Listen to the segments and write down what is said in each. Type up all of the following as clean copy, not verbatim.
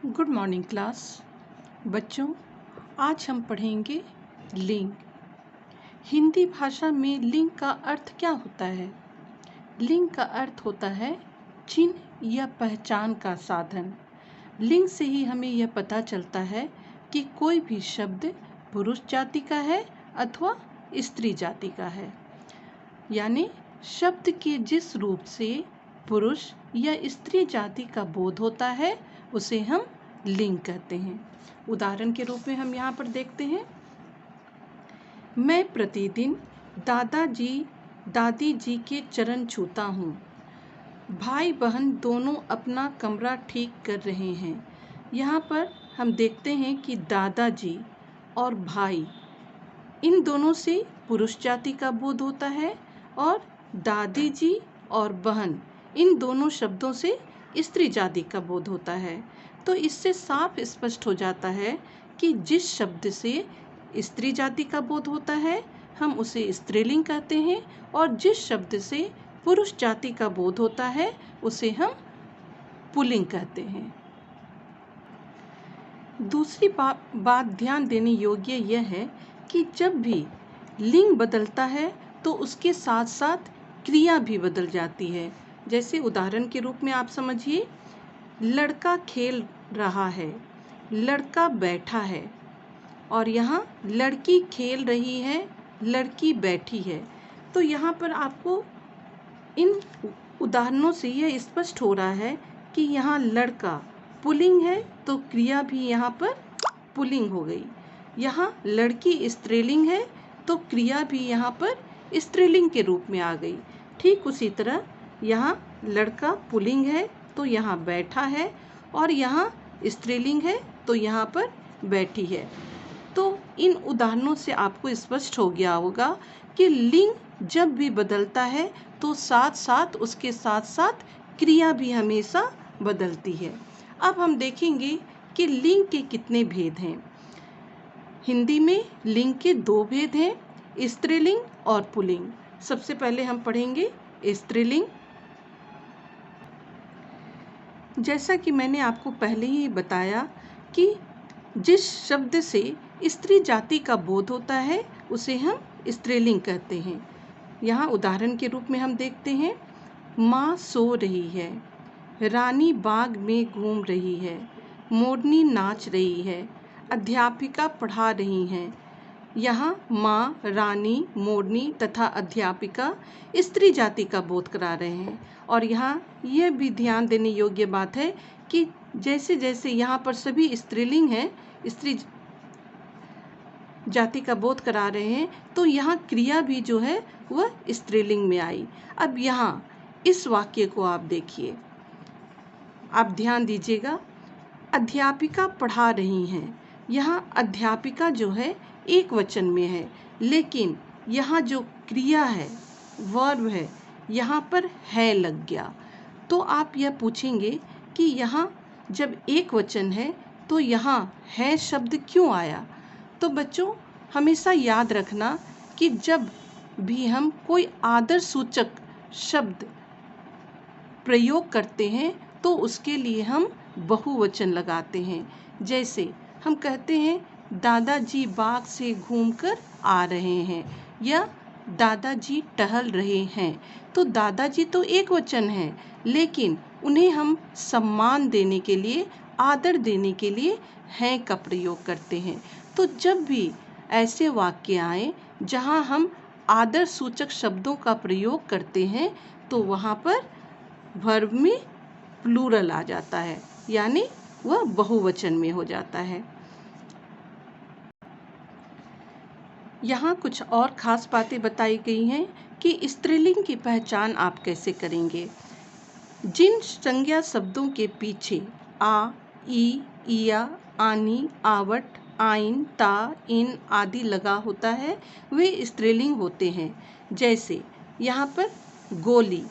Good morning class. बच्चों, आज हम पढ़ेंगे लिंग। हिंदी भाषा में लिंग का अर्थ क्या होता है? लिंग का अर्थ होता है चिन्ह या पहचान का साधन। लिंग से ही हमें यह पता चलता है कि कोई भी शब्द पुरुष जाति का है अथवा स्त्री जाति का है। यानी शब्द के जिस रूप से पुरुष या स्त्री जाति का बोध होता है उसे हम लिंग कहते हैं। उदाहरण के रूप में हम यहाँ पर देखते हैं, मैं प्रतिदिन दादाजी दादी जी के चरण छूता हूँ। भाई बहन दोनों अपना कमरा ठीक कर रहे हैं। यहाँ पर हम देखते हैं कि दादाजी और भाई इन दोनों से पुरुष जाति का बोध होता है और दादी जी और बहन इन दोनों शब्दों से स्त्री जाति का बोध होता है। तो इससे साफ स्पष्ट हो जाता है कि जिस शब्द से स्त्री जाति का बोध होता है हम उसे स्त्रीलिंग कहते हैं और जिस शब्द से पुरुष जाति का बोध होता है उसे हम पुल्लिंग कहते हैं। दूसरी बात ध्यान देने योग्य यह है कि जब भी लिंग बदलता है तो उसके साथ साथ क्रिया भी बदल जाती है। जैसे उदाहरण के रूप में आप समझिए, लड़का खेल रहा है, लड़का बैठा है और यहाँ लड़की खेल रही है, लड़की बैठी है। तो यहाँ पर आपको इन उदाहरणों से यह स्पष्ट हो रहा है कि यहाँ लड़का पुल्लिंग है तो क्रिया भी यहाँ पर पुल्लिंग हो गई। यहाँ लड़की स्त्रीलिंग है तो क्रिया भी यहाँ पर स्त्रीलिंग के रूप में आ गई। ठीक उसी तरह यहाँ लड़का पुल्लिंग है तो यहाँ बैठा है और यहाँ स्त्रीलिंग है तो यहाँ पर बैठी है। तो इन उदाहरणों से आपको स्पष्ट हो गया होगा कि लिंग जब भी बदलता है तो साथ साथ उसके साथ साथ क्रिया भी हमेशा बदलती है। अब हम देखेंगे कि लिंग के कितने भेद हैं। हिंदी में लिंग के दो भेद हैं, स्त्रीलिंग और पुल्लिंग। सबसे पहले हम पढ़ेंगे स्त्रीलिंग। जैसा कि मैंने आपको पहले ही बताया कि जिस शब्द से स्त्री जाति का बोध होता है उसे हम स्त्रीलिंग कहते हैं। यहाँ उदाहरण के रूप में हम देखते हैं, माँ सो रही है, रानी बाग में घूम रही है, मोरनी नाच रही है, अध्यापिका पढ़ा रही हैं। यहाँ माँ, रानी, मोरनी तथा अध्यापिका स्त्री जाति का बोध करा रहे हैं। और यहाँ यह भी ध्यान देने योग्य बात है कि जैसे जैसे यहाँ पर सभी स्त्रीलिंग हैं, स्त्री जाति का बोध करा रहे हैं, तो यहाँ क्रिया भी जो है वह स्त्रीलिंग में आई। अब यहाँ इस वाक्य को आप देखिए, आप ध्यान दीजिएगा, अध्यापिका पढ़ा रही हैं। यहाँ अध्यापिका जो है एक वचन में है, लेकिन यहाँ जो क्रिया है, वर्ब है, यहाँ पर है लग गया। तो आप यह पूछेंगे कि यहाँ जब एक वचन है तो यहाँ है शब्द क्यों आया? तो बच्चों, हमेशा याद रखना कि जब भी हम कोई आदर सूचक शब्द प्रयोग करते हैं तो उसके लिए हम बहुवचन लगाते हैं। जैसे हम कहते हैं दादाजी बाग से घूमकर आ रहे हैं या दादाजी टहल रहे हैं। तो दादाजी तो एक वचन है, लेकिन उन्हें हम सम्मान देने के लिए, आदर देने के लिए हैं का प्रयोग करते हैं। तो जब भी ऐसे वाक्य आए जहाँ हम आदर सूचक शब्दों का प्रयोग करते हैं तो वहाँ पर वर्ब में प्लूरल आ जाता है, यानी वह बहुवचन में हो जाता है। यहाँ कुछ और खास बातें बताई गई हैं कि स्त्रीलिंग की पहचान आप कैसे करेंगे। जिन संज्ञा शब्दों के पीछे आ, ई, इया, आनी, आवट, आइन, ता, इन आदि लगा होता है वे स्त्रीलिंग होते हैं। जैसे यहाँ पर गोली,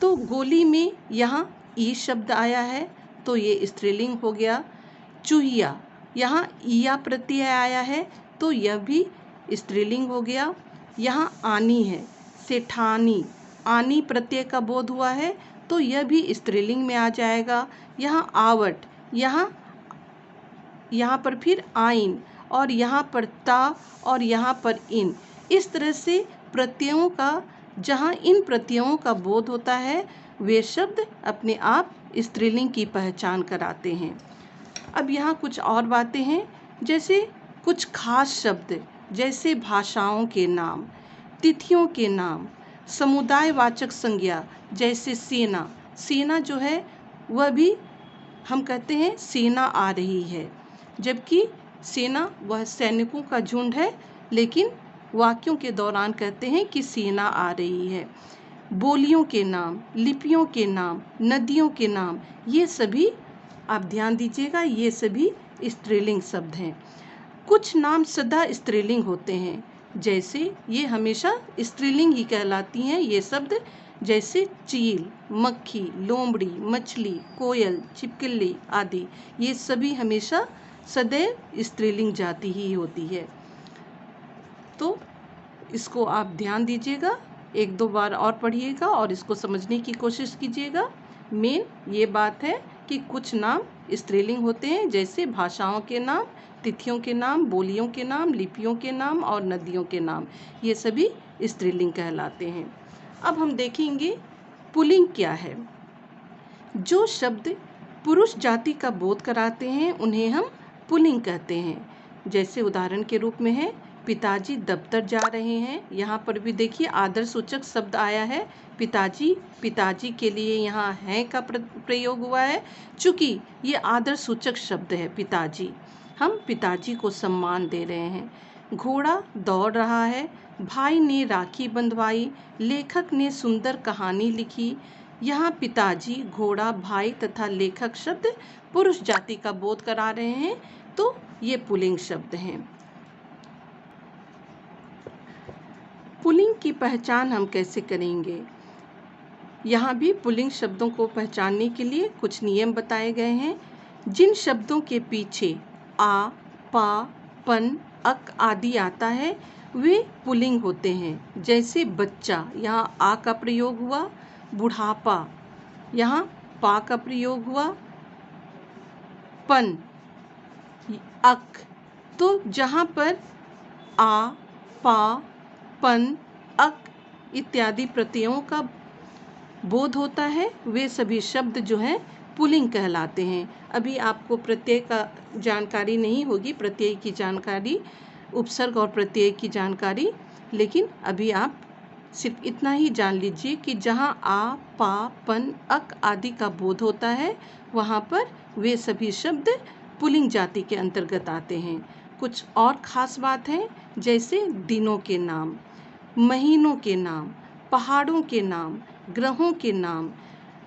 तो गोली में यहाँ ई शब्द आया है तो ये स्त्रीलिंग हो गया। चूहिया, यहाँ इया प्रत्यय आया है तो यह भी स्त्रीलिंग हो गया। यहाँ आनी है, सेठानी, आनी प्रत्यय का बोध हुआ है तो यह भी स्त्रीलिंग में आ जाएगा। यहाँ आवट, यहाँ यहाँ पर फिर आइन, और यहाँ पर ता, और यहाँ पर इन। इस तरह से प्रत्ययों का, जहाँ इन प्रत्ययों का बोध होता है, वे शब्द अपने आप स्त्रीलिंग की पहचान कराते हैं। अब यहाँ कुछ और बातें हैं, जैसे कुछ खास शब्द, जैसे भाषाओं के नाम, तिथियों के नाम, समुदायवाचक संज्ञा, जैसे सेना। सेना जो है वह भी हम कहते हैं सेना आ रही है, जबकि सेना वह सैनिकों का झुंड है, लेकिन वाक्यों के दौरान कहते हैं कि सेना आ रही है। बोलियों के नाम, लिपियों के नाम, नदियों के नाम, ये सभी आप ध्यान दीजिएगा, ये सभी स्त्रीलिंग शब्द हैं। कुछ नाम सदा स्त्रीलिंग होते हैं, जैसे ये हमेशा स्त्रीलिंग ही कहलाती हैं ये शब्द, जैसे चील, मक्खी, लोमड़ी, मछली, कोयल, छिपकली आदि। ये सभी हमेशा सदैव स्त्रीलिंग जाति ही होती है। तो इसको आप ध्यान दीजिएगा, एक दो बार और पढ़िएगा और इसको समझने की कोशिश कीजिएगा। मेन ये बात है कि कुछ नाम स्त्रीलिंग होते हैं, जैसे भाषाओं के नाम, तिथियों के नाम, बोलियों के नाम, लिपियों के नाम और नदियों के नाम, ये सभी स्त्रीलिंग कहलाते हैं। अब हम देखेंगे पुल्लिंग क्या है। जो शब्द पुरुष जाति का बोध कराते हैं उन्हें हम पुल्लिंग कहते हैं। जैसे उदाहरण के रूप में है, पिताजी दफ्तर जा रहे हैं। यहाँ पर भी देखिए आदर्शसूचक शब्द आया है पिताजी। पिताजी के लिए यहाँ हैं का प्रयोग हुआ है, चूँकि ये आदर्शसूचक शब्द है पिताजी। हम पिताजी को सम्मान दे रहे हैं। घोड़ा दौड़ रहा है। भाई ने राखी बंधवाई। लेखक ने सुंदर कहानी लिखी। यहाँ पिताजी, घोड़ा, भाई तथा लेखक शब्द पुरुष जाति का बोध करा रहे हैं, तो ये पुल्लिंग शब्द हैं। पुल्लिंग की पहचान हम कैसे करेंगे? यहाँ भी पुल्लिंग शब्दों को पहचानने के लिए कुछ नियम बताए गए हैं। जिन शब्दों के पीछे आ, पा, पन, अक आदि आता है वे पुल्लिंग होते हैं। जैसे बच्चा, यहाँ आ का प्रयोग हुआ। बुढ़ापा, यहाँ पा का प्रयोग हुआ। पन, अक, तो जहाँ पर आ, पा, पन, अक इत्यादि प्रत्ययों का बोध होता है वे सभी शब्द जो हैं पुल्लिंग कहलाते हैं। अभी आपको प्रत्यय का जानकारी नहीं होगी, प्रत्यय की जानकारी, उपसर्ग और प्रत्यय की जानकारी, लेकिन अभी आप सिर्फ इतना ही जान लीजिए कि जहाँ आ, पा, पन, अक आदि का बोध होता है वहाँ पर वे सभी शब्द पुल्लिंग जाति के अंतर्गत आते हैं। कुछ और ख़ास बात है, जैसे दिनों के नाम, महीनों के नाम, पहाड़ों के नाम, ग्रहों के नाम,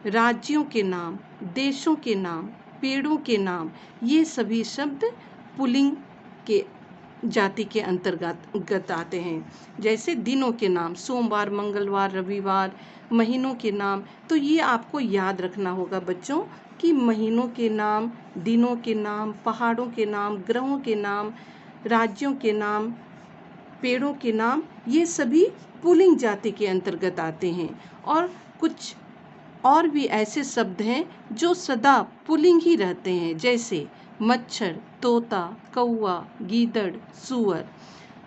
राज्यों के नाम, देशों के नाम, पेड़ों के नाम, ये सभी शब्द पुल्लिंग के जाति के अंतर्गत आते हैं। जैसे दिनों के नाम, सोमवार, मंगलवार, रविवार। महीनों के नाम, तो ये आपको याद रखना होगा बच्चों कि महीनों के नाम, दिनों के नाम, पहाड़ों के नाम, ग्रहों के नाम, राज्यों के नाम, पेड़ों के नाम, ये सभी पुल्लिंग जाति के अंतर्गत आते हैं। और कुछ और भी ऐसे शब्द हैं जो सदा पुल्लिंग ही रहते हैं, जैसे मच्छर, तोता, कौवा, गीदड़, सूअर,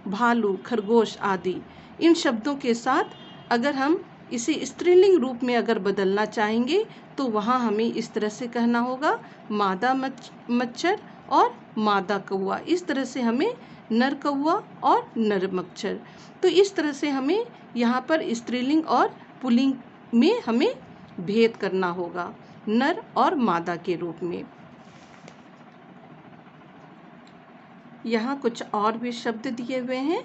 भालू, खरगोश आदि। इन शब्दों के साथ अगर हम इसे स्त्रीलिंग रूप में अगर बदलना चाहेंगे तो वहाँ हमें इस तरह से कहना होगा, मादा मच्छर और मादा कौवा। इस तरह से हमें नर कौवा और नर मच्छर। तो इस तरह से हमें यहाँ पर स्त्रीलिंग और पुल्लिंग में हमें भेद करना होगा, नर और मादा के रूप में। यहाँ कुछ और भी शब्द दिए हुए हैं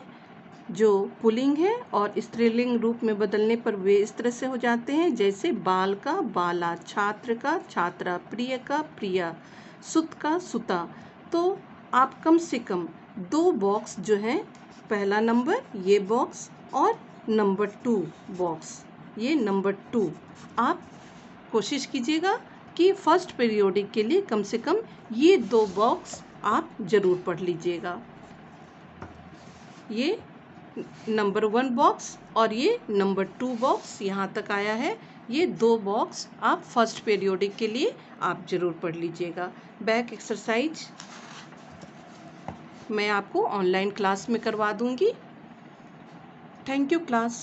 जो पुल्लिंग है और स्त्रीलिंग रूप में बदलने पर वे इस तरह से हो जाते हैं, जैसे बाल का बाला, छात्र का छात्रा, प्रिय का प्रिया, सुत का सुता। तो आप कम से कम 2 बॉक्स जो हैं, पहला नंबर ये बॉक्स और नंबर 2 बॉक्स, ये नंबर 2, आप कोशिश कीजिएगा कि फर्स्ट पीरियोडिक के लिए कम से कम ये 2 बॉक्स आप ज़रूर पढ़ लीजिएगा। ये नंबर 1 बॉक्स और ये नंबर 2 बॉक्स यहाँ तक आया है। ये 2 बॉक्स आप फर्स्ट पीरियोडिक के लिए आप ज़रूर पढ़ लीजिएगा। बैक एक्सरसाइज मैं आपको ऑनलाइन क्लास में करवा दूंगी। Thank you class.